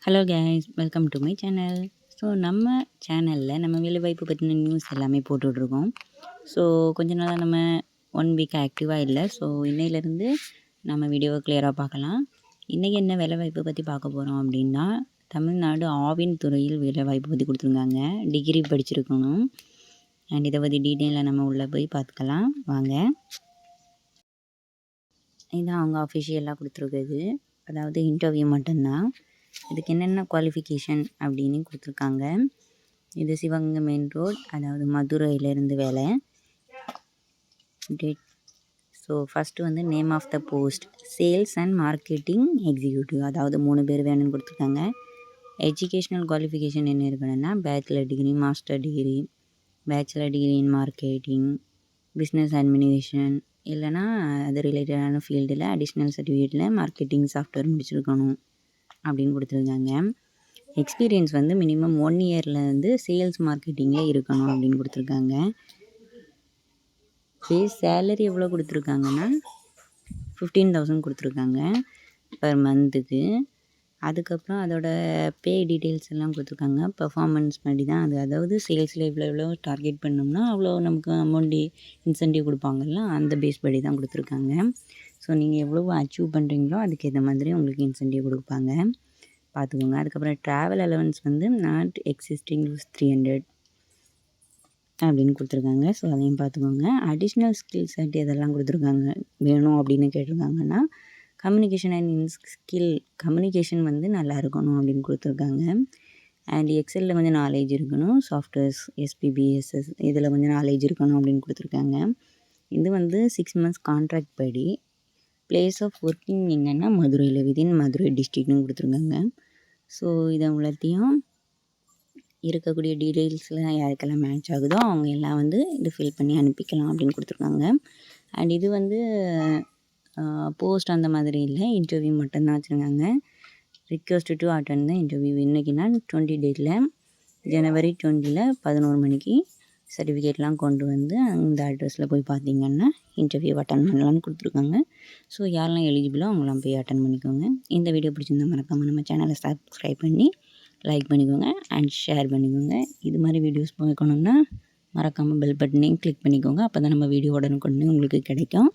Hello guys, welcome to my channel. So நம்ம சேனலில் நம்ம வேலைவாய்ப்பு பற்றின நியூஸ் எல்லாமே போட்டுட்ருக்கோம். ஸோ கொஞ்ச நாளாக நம்ம 1 வீக் ஆக்டிவாக இல்லை. ஸோ இன்னையிலேருந்து நம்ம வீடியோவை கிளியராக பார்க்கலாம். இன்றைக்கி என்ன வேலைவாய்ப்பு பற்றி பார்க்க போகிறோம் அப்படின்னா, தமிழ்நாடு ஆவின் துறையில் வேலைவாய்ப்பு பற்றி கொடுத்துருக்காங்க. டிகிரி படிச்சிருக்கணும். அண்ட் இதை பற்றி டீட்டெயிலாக நம்ம உள்ளே போய் பார்த்துக்கலாம் வாங்க. இதுதான் அவங்க அஃபிஷியலாக கொடுத்துருக்குது. அதாவது இன்டர்வியூ மட்டும்தான். இதுக்கு என்னென்ன குவாலிஃபிகேஷன் அப்படின்னு கொடுத்துருக்காங்க. இது சிவகங்கை மெயின் ரோட், அதாவது மதுரையிலேருந்து வேலை. டேட். ஸோ ஃபஸ்ட்டு வந்து name of the post sales and marketing executive, அதாவது 3 பேர் வேணும்னு கொடுத்துருக்காங்க. எஜுகேஷ்னல் குவாலிஃபிகேஷன் என்ன இருக்கணும்னா bachelor degree, master degree, bachelor degree in marketing, business administration, இல்லைனா அது ரிலேட்டடான ஃபீல்டில் அடிஷ்னல் சர்டிஃபிகேட்டில் மார்க்கெட்டிங் சாஃப்ட்வேர் முடிச்சிருக்கணும் அப்படின்னு கொடுத்துருக்காங்க. எக்ஸ்பீரியன்ஸ் வந்து மினிமம் 1 இயர்லேருந்து சேல்ஸ் மார்க்கெட்டிங்கில் இருக்கணும் அப்படின்னு கொடுத்துருக்காங்க. பேஸ் சேலரி எவ்வளோ கொடுத்துருக்காங்கன்னா 15,000 கொடுத்துருக்காங்க பர் மந்த்துக்கு. அதுக்கப்புறம் அதோட பே டீட்டெயில்ஸ் எல்லாம் கொடுத்துருக்காங்க. பெர்ஃபார்மன்ஸ் படி தான் அது, அதாவது சேல்ஸில் எவ்வளோ டார்கெட் பண்ணோம்னா அவ்வளோ நமக்கு அமௌண்ட்டு இன்சென்டிவ் கொடுப்பாங்கல்ல, அந்த பேஸ் படி தான் கொடுத்துருக்காங்க. ஸோ நீங்கள் எவ்வளோ அச்சீவ் பண்ணுறீங்களோ அதுக்கேற்ற மாதிரி உங்களுக்கு இன்சென்டிவ் கொடுப்பாங்க, பார்த்துக்கோங்க. அதுக்கப்புறம் ட்ராவல் அலவன்ஸ் வந்து நாட் எக்ஸிஸ்டிங் ரூஸ் 300 அப்படின்னு கொடுத்துருக்காங்க. ஸோ அதையும் பார்த்துக்கோங்க. அடிஷ்னல் ஸ்கில் செட் இதெல்லாம் கொடுத்துருக்காங்க. வேணும் அப்படின்னு கேட்டிருக்காங்கன்னா கம்யூனிகேஷன் அண்ட் கம்யூனிகேஷன் வந்து நல்லா இருக்கணும் அப்படின்னு கொடுத்துருக்காங்க. அண்ட் எக்ஸலில் கொஞ்சம் நாலேஜ் இருக்கணும். சாஃப்ட்வேர்ஸ் SPBSS இதில் கொஞ்சம் நாலேஜ் இருக்கணும் அப்படின்னு கொடுத்துருக்காங்க. இது வந்து 6 மந்த்ஸ் கான்ட்ராக்ட் படி. பிளேஸ் ஆஃப் ஒர்க்கிங் எங்கன்னா மதுரையில், விதின் மதுரை டிஸ்ட்ரிக்ட்னு கொடுத்துருக்காங்க. ஸோ இதை உள்ளத்தையும் இருக்கக்கூடிய டீட்டெயில்ஸில் யாருக்கெல்லாம் மேட்ச் ஆகுதோ அவங்க எல்லாம் வந்து இது ஃபில் பண்ணி அனுப்பிக்கலாம் அப்படின்னு கொடுத்துருக்காங்க. அண்ட் இது வந்து போஸ்ட் அந்த மாதிரி இல்லை, இன்டர்வியூ மட்டும்தான் வச்சுருக்காங்க. Request to attend the interview. இன்றைக்கினா 20 டேட்டில் ஜனவரி 20 11 மணிக்கு சர்டிஃபிகேட்லாம் கொண்டு வந்து அந்த அட்ரஸில் போய் பார்த்தீங்கன்னா இன்டர்வியூ அட்டன் பண்ணலான்னு கொடுத்துருக்காங்க. ஸோ யாரெல்லாம் எலிஜிபிளோ அவங்களாம் போய் அட்டன் பண்ணிக்கோங்க. இந்த வீடியோ பிடிச்சிருந்தா மறக்காமல் நம்ம சேனலை சப்ஸ்கிரைப் பண்ணி லைக் பண்ணிக்கோங்க அண்ட் ஷேர் பண்ணிக்கோங்க. இது மாதிரி வீடியோஸ் பார்க்கணுன்னா மறக்காமல் பெல் பட்டனையும் கிளிக் பண்ணிக்கோங்க. அப்போ தான் நம்ம வீடியோ உடனுக்குடனே உங்களுக்கு கிடைக்கும்.